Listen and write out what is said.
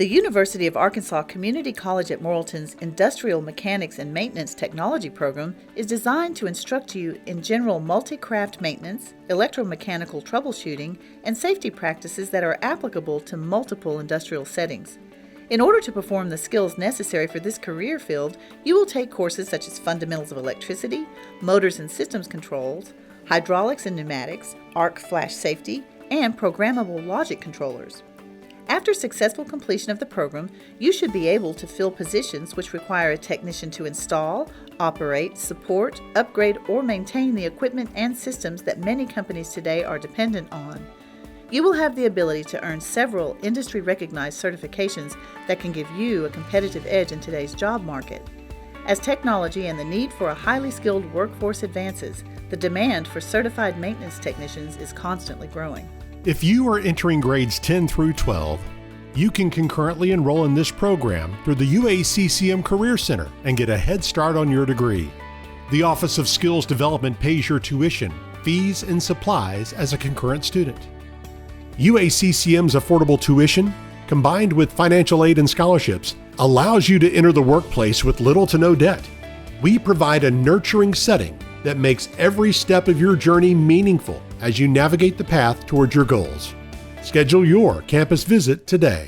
The University of Arkansas Community College at Morrilton's Industrial Mechanics and Maintenance Technology program is designed to instruct you in general multi-craft maintenance, electromechanical troubleshooting, and safety practices that are applicable to multiple industrial settings. In order to perform the skills necessary for this career field, you will take courses such as fundamentals of electricity, motors and systems controls, hydraulics and pneumatics, arc flash safety, and programmable logic controllers. After successful completion of the program, you should be able to fill positions which require a technician to install, operate, support, upgrade, or maintain the equipment and systems that many companies today are dependent on. You will have the ability to earn several industry-recognized certifications that can give you a competitive edge in today's job market. As technology and the need for a highly skilled workforce advances, the demand for certified maintenance technicians is constantly growing. If you are entering grades 10 through 12, you can concurrently enroll in this program through the UACCM Career Center and get a head start on your degree. The Office of Skills Development pays your tuition, fees, and supplies as a concurrent student. UACCM's affordable tuition, combined with financial aid and scholarships, allows you to enter the workplace with little to no debt. We provide a nurturing setting that makes every step of your journey meaningful as you navigate the path towards your goals. Schedule your campus visit today.